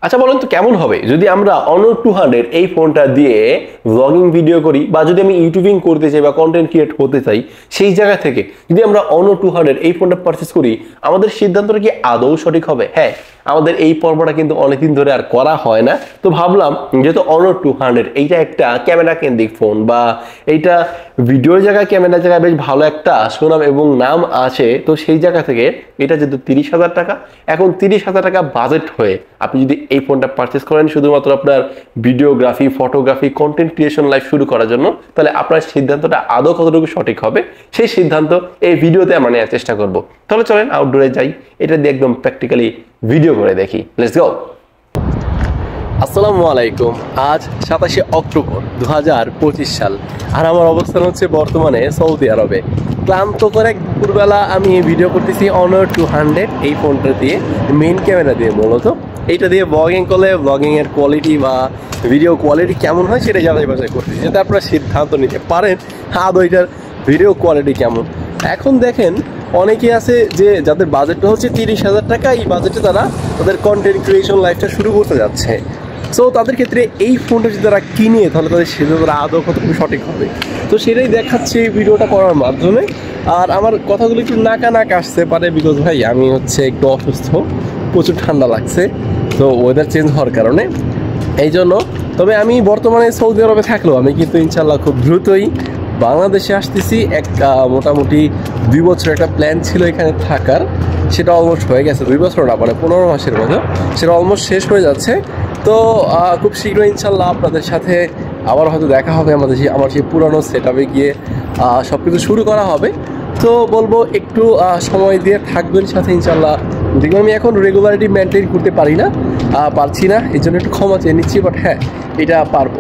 আচ্ছা বলেন তো কেমন হবে যদি আমরা Honor 200 এই ফোনটা দিয়ে ব্লগিং ভিডিও করি, বা যদি আমি ইউটিউবিং করতে চাই বা কন্টেন্ট ক্রিয়েট করতে চাই, সেই জায়গা থেকে যদি আমরা Honor 200 এই ফোনটা পারচেজ করি, আমাদের সিদ্ধান্তটা কি আদৌ সঠিক হবে? হ্যাঁ, আমাদের এই পর্বটা কিন্তু অনেকদিন ধরে আর করা হয় না, তো ভাবলাম যেহেতু Honor 200 এইটা একটা ক্যামেরা কেন্দ্রিক ফোন, বা এইটা ভিডিওর জায়গায় ক্যামেরার জায়গায় বেশ ভালো একটা সুনাম এবং নাম আছে, তো সেই জায়গা থেকে এটা যেহেতু 30,000 টাকা, এখন 30,000 টাকা বাজেট হয়ে আপনি যদি এই ফোনটা পারচেস করেন শুধুমাত্র আপনার videography, photography, content creation life শুরু করার জন্য, তাহলে আপনার সিদ্ধান্তটা আদৌ কতটুকু সঠিক হবে সেই সিদ্ধান্ত এই ভিডিওতে আমরা নেওয়ার চেষ্টা করব। তাহলে চলেন আউটডোরে যাই, এটা দিয়ে একদম প্র্যাকটিক্যালি ভিডিও করে দেখি। Let's go. আসসালামু আলাইকুম। আজ 27শে অক্টোবর 2025 সাল, আর আমার অবস্থান হচ্ছে বর্তমানে সৌদি আরবে। ক্লান্ত করে দুপুরবেলা আমি এই ভিডিও করতেছি Honor 200 এই ফোনটা দিয়ে, মেইন ক্যামেরা দিয়ে। মূলত এইটা দিয়ে ব্লগিং করলে ব্লগিংয়ের কোয়ালিটি বা ভিডিও কোয়ালিটি কেমন হয় সেটা যাচাই বাছাই করতেছি, যাতে আপনারা সিদ্ধান্ত নিতে পারেন আদৌ এটার ভিডিও কোয়ালিটি কেমন। এখন দেখেন অনেকে আছে যে যাদের বাজেটটা হচ্ছে 30,000 টাকা, এই বাজেটে তারা তাদের কন্টেন্ট ক্রিয়েশন লাইফটা শুরু করতে যাচ্ছে। সো তাদের ক্ষেত্রে এই ফোনটা যদি তারা কিনে, তাহলে তাদের সিদ্ধান্তটা আদৌ কতটুকু সঠিক হবে, তো সেটাই দেখাচ্ছে এই ভিডিওটা করার মাধ্যমে। আর আমার কথাগুলো একটু নাকা আসতে পারে, বিকজ ভাই আমি হচ্ছে একটু অসুস্থ, প্রচুর ঠান্ডা লাগছে, তো ওয়েদার চেঞ্জ হওয়ার কারণে এই জন্য। তবে আমি বর্তমানে সৌদি আরবে থাকলেও আমি কিন্তু ইনশাল্লাহ খুব দ্রুতই বাংলাদেশে আসতেছি। মোটামুটি 2 বছর একটা প্ল্যান ছিল এখানে থাকার, সেটা অলমোস্ট হয়ে গেছে। 2 বছর না, মানে 15 মাসের মতো, সেটা অলমোস্ট শেষ হয়ে যাচ্ছে। তো খুব শীঘ্রই ইনশাল্লাহ আপনাদের সাথে আবার হয়তো দেখা হবে, আমার সেই পুরানো সেট আপে গিয়ে সব কিছু শুরু করা হবে। তো বলবো একটু সময় দিয়ে থাকবেন সাথে ইনশাল্লাহ। দেখবেন আমি এখন রেগুলারিটি মেনটেন করতে পারছি না, এই জন্য একটু ক্ষমা চেয়ে নিচ্ছি, বাট হ্যাঁ এটা পারবো।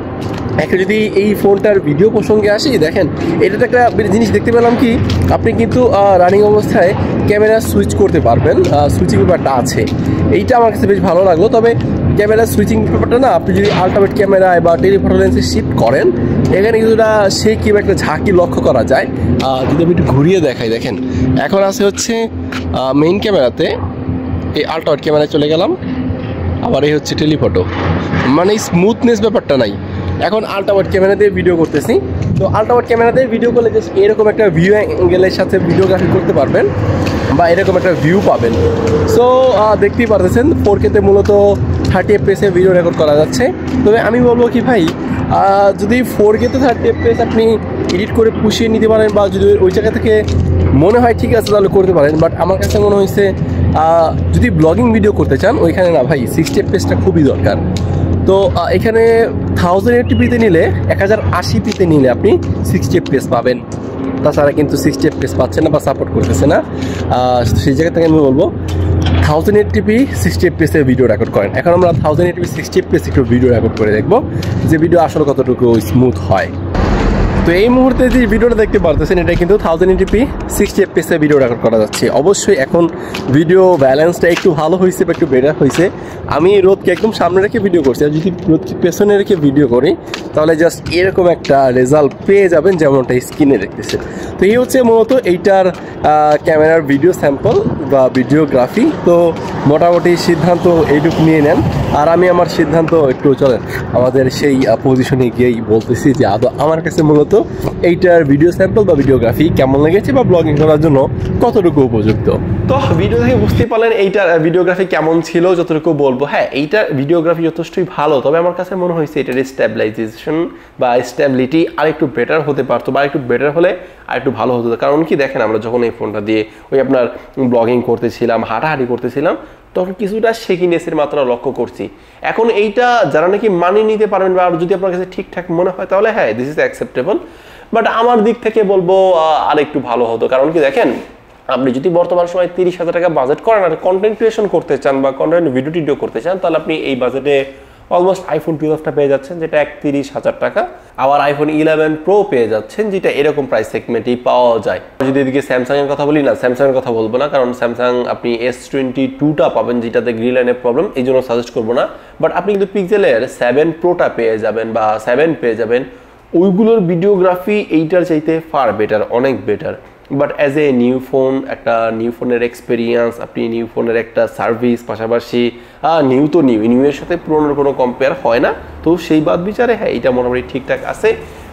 এখন যদি এই ফোনটার ভিডিও প্রসঙ্গে আসি, দেখেন এটাতে একটা জিনিস দেখতে পেলাম কি, আপনি কিন্তু রানিং অবস্থায় ক্যামেরা সুইচ করতে পারবেন, সুইচিং ব্যাপারটা আছে, এইটা আমার কাছে বেশ ভালো লাগলো। তবে ক্যামেরা সুইচিং ব্যাপারটা না, আপনি যদি আলট্রাওয়াইড ক্যামেরায় বা টেলিফটো লেন্সে শিফট করেন, এখানে কিছুটা সেই কি একটা ঝাঁকি লক্ষ্য করা যায়। যদি আমি একটু ঘুরিয়ে দেখাই, দেখেন এখন আছে হচ্ছে মেইন ক্যামেরাতে, এই আলট্রাওয়াইড ক্যামেরায় চলে গেলাম, আবার এই হচ্ছে টেলিফটো, মানে স্মুথনেস ব্যাপারটা নাই। এখন আলট্রাওয়াইড ক্যামেরা দিয়ে ভিডিও করতেছি, তো আলট্রাওয়াইড ক্যামেরা দিয়ে ভিডিও করলে জাস্ট এরকম একটা ভিউ অ্যাঙ্গেলের সাথে ভিডিওগ্রাফি করতে পারবেন, বা এরকম একটা ভিউ পাবেন। সো দেখতেই পারতেছেন 4K-তে মূলত 30 FPS ভিডিও রেকর্ড করা যাচ্ছে। তবে আমি বলবো কি ভাই, যদি 4K-তে 30 FPS আপনি এডিট করে পুষিয়ে নিতে পারেন, বা যদি ওই জায়গা থেকে মনে হয় ঠিক আছে তাহলে করতে পারেন, বাট আমার কাছে মনে হয়েছে যদি ব্লগিং ভিডিও করতে চান ওইখানে না ভাই 60 FPS-টা খুবই দরকার। তো এখানে 1080p-তে নিলে, 1080p-তে নিলে আপনি 60 FPS পাবেন, তাছাড়া কিন্তু 60 FPS পাচ্ছেন না বা সাপোর্ট করতেছে না। সেই জায়গা থেকে আমি বলবো 1080p 60 FPS এর ভিডিও রেকর্ড করেন। এখন আমরা 1080p 60 FPS একটু ভিডিও রেকর্ড করে দেখবো যে ভিডিও আসলে কতটুকু স্মুথ হয়। তো এই মুহূর্তে যে ভিডিওটা দেখতে পারতেছেন, এটা কিন্তু 1080p 60 FPS এ ভিডিও রেকর্ড করা যাচ্ছে। অবশ্যই এখন ভিডিও ব্যালেন্সটা একটু ভালো হয়েছে বা একটু বেটার হয়েছে। আমি রোদকে একদম সামনে রেখে ভিডিও করছি, আর যদি রোদকে পেছনে রেখে ভিডিও করি তাহলে জাস্ট এরকম একটা রেজাল্ট পেয়ে যাবেন, যেমনটা স্ক্রিনে দেখতেছে। তো এই হচ্ছে মূলত এইটার ক্যামেরার ভিডিও স্যাম্পল বা ভিডিওগ্রাফি। তো মোটামুটি সিদ্ধান্ত এইটুকু নিয়ে নেন, আর আমি আমার সিদ্ধান্ত একটু চলেন আমাদের সেই পজিশনে গিয়েই বলতেছি যে আদৌ আমার কাছে মূলত এইটার ভিডিও স্যাম্পল বা ভিডিওগ্রাফি কেমন লেগেছে, বা ব্লগিং করার জন্য কতটুকু উপযুক্ত। তো ভিডিও থেকে বুঝতে পারলেন এইটার ভিডিওগ্রাফি কেমন ছিল, যতটুকু বলবো। হ্যাঁ, এইটার ভিডিওগ্রাফি যথেষ্টই ভালো, তবে আমার কাছে মনে হয়েছে এটার স্ট্যাবিলাইজেশন বা স্ট্যাবিলিটি আর একটু বেটার হতে পারতো, বা একটু বেটার হলে আর একটু ভালো হতো। কারণ কি দেখেন, আমরা যখন এই ফোনটা দিয়ে ওই আপনার ব্লগিং করতেছিলাম, হাঁটাহাঁটি করতেছিলাম, তখন কিছুটা শেকিনেসের মাত্রা লক্ষ্য করছি। এখন এইটা যারা নাকি মানিয়ে নিতে পারবেন, বা যদি আপনার কাছে ঠিকঠাক মনে হয়, তাহলে হ্যাঁ দিস ইজ অ্যাকসেপ্টেবল। বাট আমার দিক থেকে বলবো আর একটু ভালো হতো। কারণ কি দেখেন, আপনি যদি বর্তমান সময় 30,000 টাকা বাজেট করেন আর কন্টেন্ট ক্রিয়েশন করতে চান বা কন্টেন্ট ভিডিও করতে চান, তাহলে আপনি এই বাজেটে অলমোস্ট আইফোন 12টা পেয়ে যাচ্ছেন, যেটা 31,000 টাকা। আবার আইফোন 11 প্রো পেয়ে যাচ্ছেন, যেটা এরকম প্রাইস সেগমেন্টেই পাওয়া যায়। যদি এদিকে স্যামসাং এর কথা বলি, না স্যামসাং এর কথা বলবো না, কারণ স্যামসাং আপনি S22টা পাবেন, যেটাতে গ্রিন লাইনের প্রবলেম, এই জন্য সাজেস্ট করবো না। বাট আপনি কিন্তু পিক্সেলের 7 প্রোটা পেয়ে যাবেন বা 7 পেয়ে যাবেন, ওইগুলোর ভিডিওগ্রাফি এইটার চাইতে ফার বেটার, অনেক better. But as a new phone, একটা নিউ ফোনের এক্সপিরিয়েন্স, আপনি নিউ ফোনের একটা সার্ভিস, পাশাপাশি নিউ তো নিউ এর সাথে পুরোনোর কোনো কম্পেয়ার হয় না, তো সেই বাদ বিচারে হ্যাঁ এটা মোটামুটি ঠিকঠাক আছে।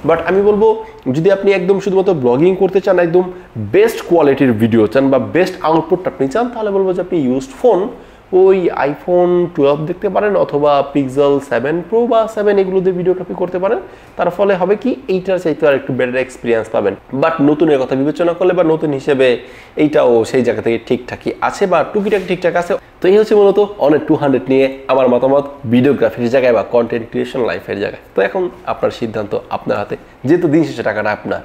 বাট আমি বলবো যদি আপনি একদম শুধুমাত্র ব্লগিং করতে চান, একদম বেস্ট কোয়ালিটির ভিডিও চান বা বেস্ট আউটপুট আপনি চান, তাহলে বলবো যে আপনি ইউজড ফোন ওই আইফোন 12 দেখতে পারেন, অথবা পিক্সেল 7 প্রো বা 7 এগুলো দিয়ে ভিডিওগ্রাফি করতে পারেন। তার ফলে হবে কি এইটার চাইতে আর একটু বেটার এক্সপিরিয়েন্স পাবেন। বাট নতুনের কথা বিবেচনা করলে বা নতুন হিসেবে এইটাও সেই জায়গা থেকে ঠিকঠাকই আছে বা টুকিটাকি ঠিকঠাক আছে। তো এই হচ্ছে মূলত অনেক 200 নিয়ে আমার মতামত ভিডিওগ্রাফির জায়গায় বা কন্টেন্ট ক্রিয়েশন লাইফের জায়গায়। তো এখন আপনার সিদ্ধান্ত আপনার হাতে, যেহেতু দিন শেষে টাকাটা আপনার।